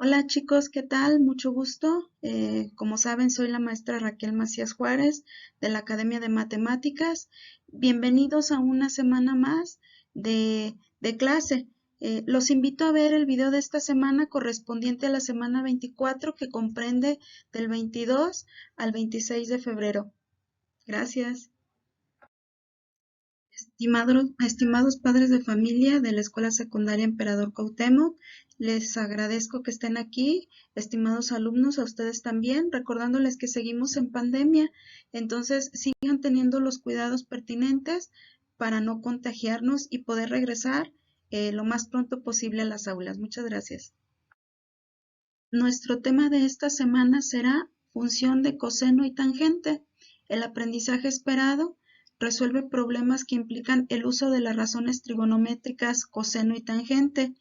Hola chicos, ¿qué tal? Mucho gusto. Como saben, soy la maestra Raquel Macías Juárez de la Academia de Matemáticas. Bienvenidos a una semana más de clase. Los invito a ver el video de esta semana correspondiente a la semana 24 que comprende del 22 al 26 de febrero. Gracias. Estimados padres de familia de la Escuela Secundaria Emperador Cuauhtémoc, les agradezco que estén aquí. Estimados alumnos, a ustedes también, recordándoles que seguimos en pandemia, entonces sigan teniendo los cuidados pertinentes para no contagiarnos y poder regresar lo más pronto posible a las aulas. Muchas gracias. Nuestro tema de esta semana será función de coseno y tangente. El aprendizaje esperado resuelve problemas que implican el uso de las razones trigonométricas coseno y tangente,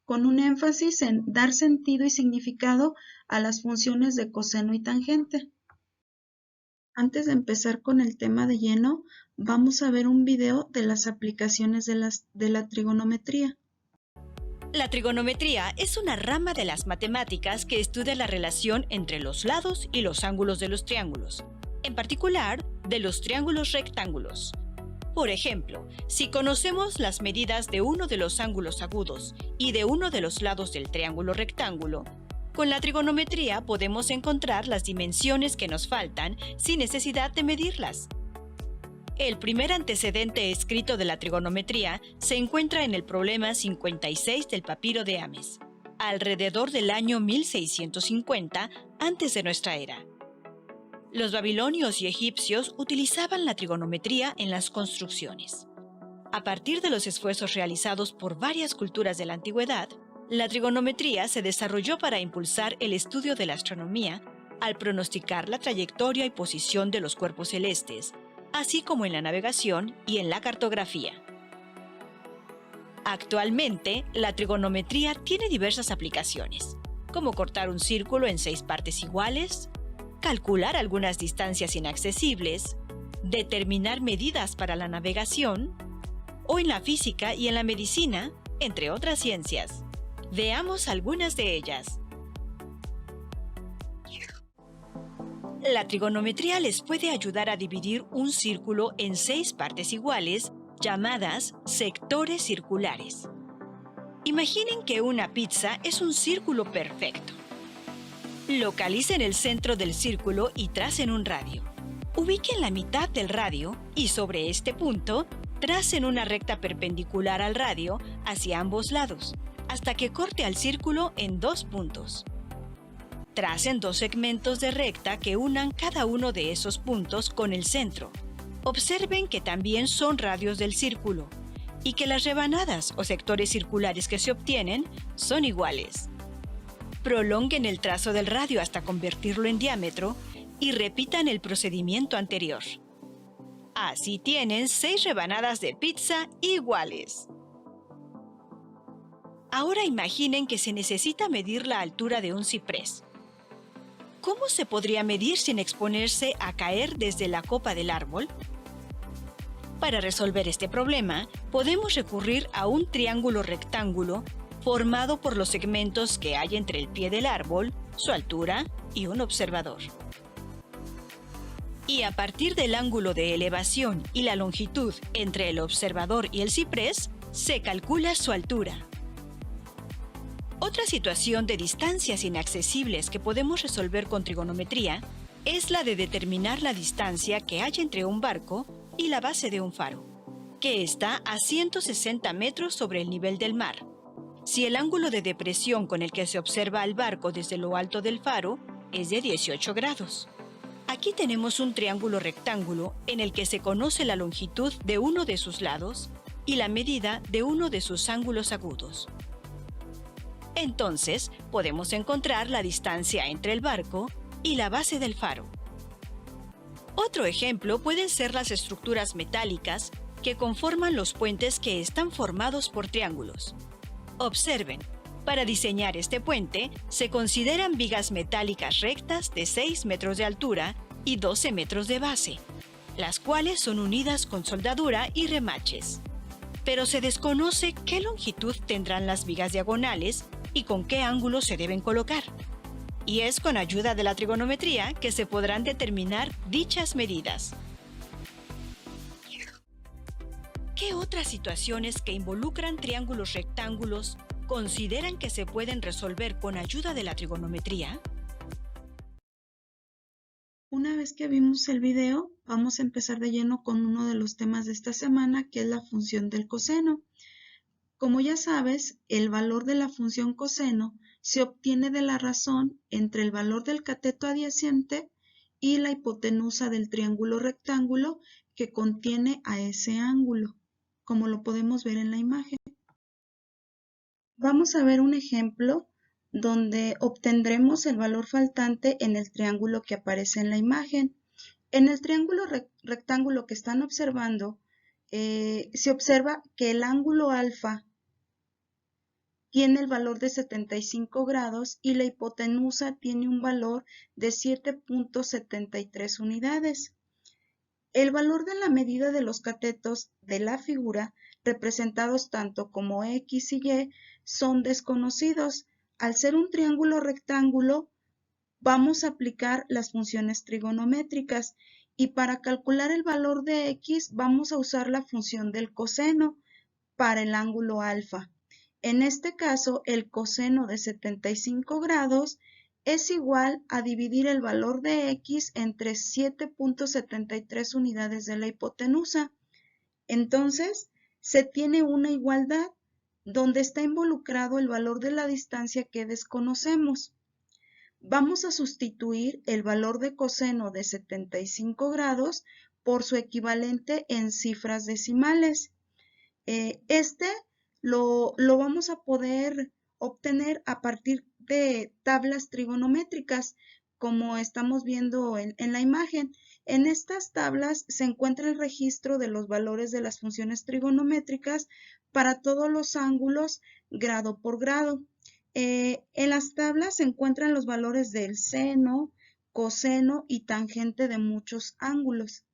con un énfasis en dar sentido y significado a las funciones de coseno y tangente. Antes de empezar con el tema de lleno, vamos a ver un video de las aplicaciones de la trigonometría. La trigonometría es una rama de las matemáticas que estudia la relación entre los lados y los ángulos de los triángulos, en particular de los triángulos rectángulos. Por ejemplo, si conocemos las medidas de uno de los ángulos agudos y de uno de los lados del triángulo rectángulo, con la trigonometría podemos encontrar las dimensiones que nos faltan sin necesidad de medirlas. El primer antecedente escrito de la trigonometría se encuentra en el problema 56 del papiro de Ames, alrededor del año 1650 antes de nuestra era. Los babilonios y egipcios utilizaban la trigonometría en las construcciones. A partir de los esfuerzos realizados por varias culturas de la antigüedad, la trigonometría se desarrolló para impulsar el estudio de la astronomía al pronosticar la trayectoria y posición de los cuerpos celestes, así como en la navegación y en la cartografía. Actualmente, la trigonometría tiene diversas aplicaciones, como cortar un círculo en 6 partes iguales, calcular algunas distancias inaccesibles, determinar medidas para la navegación, o en la física y en la medicina, entre otras ciencias. Veamos algunas de ellas. La trigonometría les puede ayudar a dividir un círculo en 6 partes iguales, llamadas sectores circulares. Imaginen que una pizza es un círculo perfecto. Localicen el centro del círculo y tracen un radio. Ubiquen la mitad del radio y sobre este punto, tracen una recta perpendicular al radio hacia ambos lados, hasta que corte al círculo en 2 puntos. Tracen 2 segmentos de recta que unan cada uno de esos puntos con el centro. Observen que también son radios del círculo y que las rebanadas o sectores circulares que se obtienen son iguales. Prolonguen el trazo del radio hasta convertirlo en diámetro y repitan el procedimiento anterior. Así tienen 6 rebanadas de pizza iguales. Ahora imaginen que se necesita medir la altura de un ciprés. ¿Cómo se podría medir sin exponerse a caer desde la copa del árbol? Para resolver este problema, podemos recurrir a un triángulo rectángulo formado por los segmentos que hay entre el pie del árbol, su altura y un observador. Y a partir del ángulo de elevación y la longitud entre el observador y el ciprés, se calcula su altura. Otra situación de distancias inaccesibles que podemos resolver con trigonometría es la de determinar la distancia que hay entre un barco y la base de un faro, que está a 160 metros sobre el nivel del mar, si el ángulo de depresión con el que se observa al barco desde lo alto del faro es de 18 grados. Aquí tenemos un triángulo rectángulo en el que se conoce la longitud de uno de sus lados y la medida de uno de sus ángulos agudos. Entonces, podemos encontrar la distancia entre el barco y la base del faro. Otro ejemplo pueden ser las estructuras metálicas que conforman los puentes que están formados por triángulos. Observen, para diseñar este puente, se consideran vigas metálicas rectas de 6 metros de altura y 12 metros de base, las cuales son unidas con soldadura y remaches. Pero se desconoce qué longitud tendrán las vigas diagonales y con qué ángulos se deben colocar. Y es con ayuda de la trigonometría que se podrán determinar dichas medidas. ¿Qué otras situaciones que involucran triángulos rectángulos consideran que se pueden resolver con ayuda de la trigonometría? Una vez que vimos el video, vamos a empezar de lleno con uno de los temas de esta semana, que es la función del coseno. Como ya sabes, el valor de la función coseno se obtiene de la razón entre el valor del cateto adyacente y la hipotenusa del triángulo rectángulo que contiene a ese ángulo, como lo podemos ver en la imagen. Vamos a ver un ejemplo donde obtendremos el valor faltante en el triángulo que aparece en la imagen. En el triángulo rectángulo que están observando, se observa que el ángulo alfa tiene el valor de 75 grados y la hipotenusa tiene un valor de 7.73 unidades. El valor de la medida de los catetos de la figura, representados tanto como X y Y, son desconocidos. Al ser un triángulo rectángulo, vamos a aplicar las funciones trigonométricas y para calcular el valor de X vamos a usar la función del coseno para el ángulo alfa. En este caso, el coseno de 75 grados es igual a dividir el valor de X entre 7.73 unidades de la hipotenusa. Entonces, se tiene una igualdad donde está involucrado el valor de la distancia que desconocemos. Vamos a sustituir el valor de coseno de 75 grados por su equivalente en cifras decimales. Lo vamos a poder obtener a partir de tablas trigonométricas, como estamos viendo en la imagen. En estas tablas se encuentra el registro de los valores de las funciones trigonométricas para todos los ángulos grado por grado. En las tablas se encuentran los valores del seno, coseno y tangente de muchos ángulos.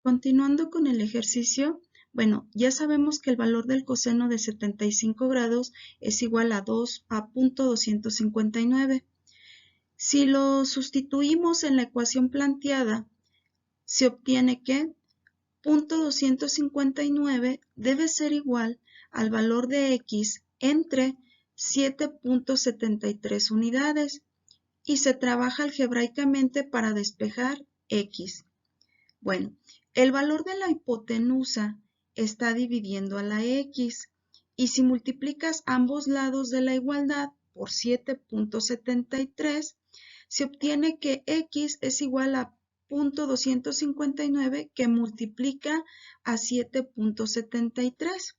Continuando con el ejercicio, bueno, ya sabemos que el valor del coseno de 75 grados es igual a 2.259. Si lo sustituimos en la ecuación planteada, se obtiene que 0.259 debe ser igual al valor de X entre 7.73 unidades y se trabaja algebraicamente para despejar X. Bueno, el valor de la hipotenusa está dividiendo a la X y si multiplicas ambos lados de la igualdad por 7.73, se obtiene que X es igual a 0.259 que multiplica a 7.73.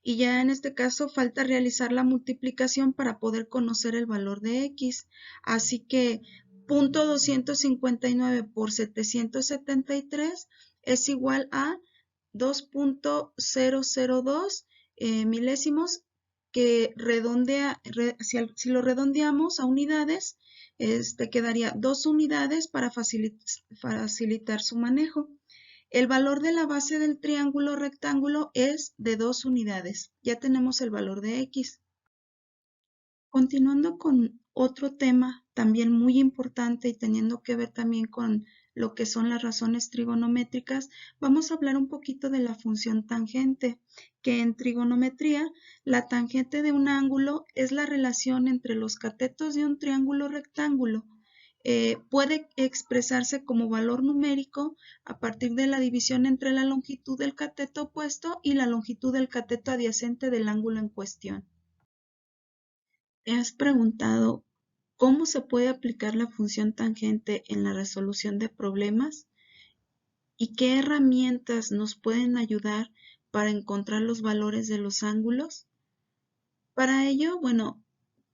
Y ya en este caso falta realizar la multiplicación para poder conocer el valor de X. Así que 0.259 por 773 es igual a 2.002 milésimos, que si lo redondeamos a unidades, quedaría 2 unidades para facilitar su manejo. El valor de la base del triángulo rectángulo es de 2 unidades. Ya tenemos el valor de X. Continuando con otro tema también muy importante y teniendo que ver también con lo que son las razones trigonométricas, vamos a hablar un poquito de la función tangente, que en trigonometría la tangente de un ángulo es la relación entre los catetos de un triángulo rectángulo. Puede expresarse como valor numérico a partir de la división entre la longitud del cateto opuesto y la longitud del cateto adyacente del ángulo en cuestión. ¿Te has preguntado cómo se puede aplicar la función tangente en la resolución de problemas? ¿Y qué herramientas nos pueden ayudar para encontrar los valores de los ángulos? Para ello, bueno,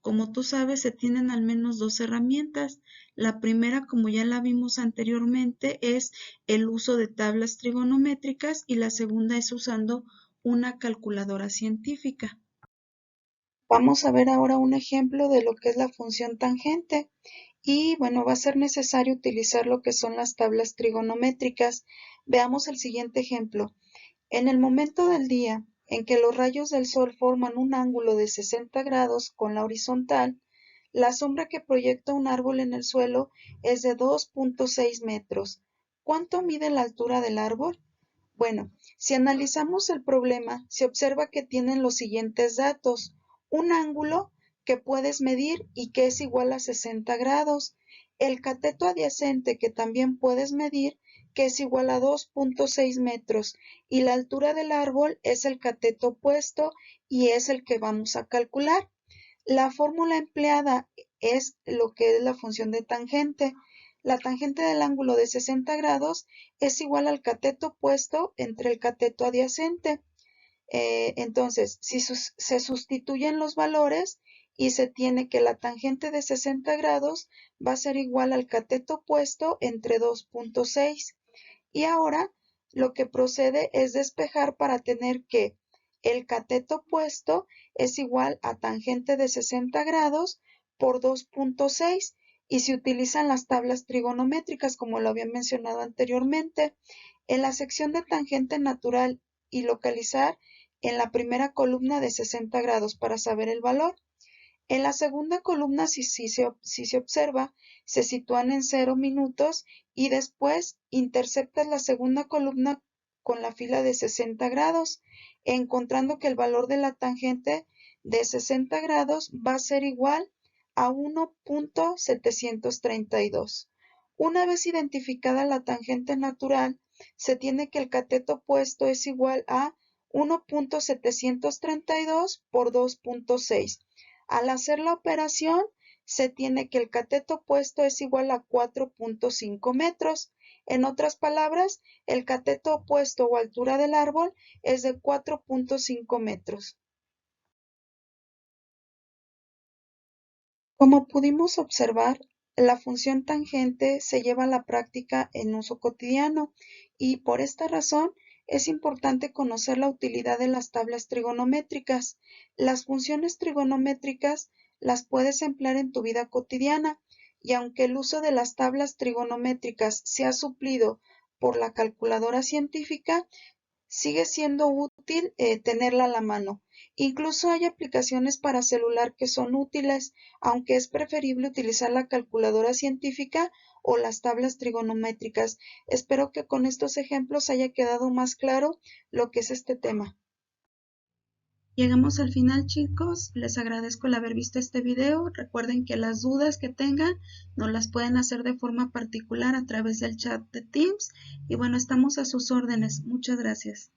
como tú sabes, se tienen al menos 2 herramientas. La primera, como ya la vimos anteriormente, es el uso de tablas trigonométricas y la segunda es usando una calculadora científica. Vamos a ver ahora un ejemplo de lo que es la función tangente y bueno, va a ser necesario utilizar lo que son las tablas trigonométricas. Veamos el siguiente ejemplo. En el momento del día en que los rayos del sol forman un ángulo de 60 grados con la horizontal, la sombra que proyecta un árbol en el suelo es de 2.6 metros. ¿Cuánto mide la altura del árbol? Bueno, si analizamos el problema, se observa que tienen los siguientes datos. Un ángulo que puedes medir y que es igual a 60 grados. El cateto adyacente que también puedes medir, que es igual a 2.6 metros. Y la altura del árbol es el cateto opuesto y es el que vamos a calcular. La fórmula empleada es lo que es la función de tangente. La tangente del ángulo de 60 grados es igual al cateto opuesto entre el cateto adyacente. Entonces, si se sustituyen los valores y se tiene que la tangente de 60 grados va a ser igual al cateto opuesto entre 2.6. Y ahora lo que procede es despejar para tener que el cateto opuesto es igual a tangente de 60 grados por 2.6 y se utilizan las tablas trigonométricas como lo había mencionado anteriormente. En la sección de tangente natural y localizar en la primera columna de 60 grados para saber el valor. En la segunda columna, si se observa, se sitúan en 0 minutos y después interceptas la segunda columna con la fila de 60 grados, encontrando que el valor de la tangente de 60 grados va a ser igual a 1.732. Una vez identificada la tangente natural, se tiene que el cateto opuesto es igual a 1.732 por 2.6. Al hacer la operación, se tiene que el cateto opuesto es igual a 4.5 metros. En otras palabras, el cateto opuesto o altura del árbol es de 4.5 metros. Como pudimos observar, la función tangente se lleva a la práctica en uso cotidiano y por esta razón es importante conocer la utilidad de las tablas trigonométricas. Las funciones trigonométricas las puedes emplear en tu vida cotidiana y aunque el uso de las tablas trigonométricas se ha suplido por la calculadora científica, sigue siendo útil tenerla a la mano. Incluso hay aplicaciones para celular que son útiles, aunque es preferible utilizar la calculadora científica o las tablas trigonométricas. Espero que con estos ejemplos haya quedado más claro lo que es este tema. Llegamos al final, chicos. Les agradezco el haber visto este video. Recuerden que las dudas que tengan nos las pueden hacer de forma particular a través del chat de Teams. Y bueno, estamos a sus órdenes. Muchas gracias.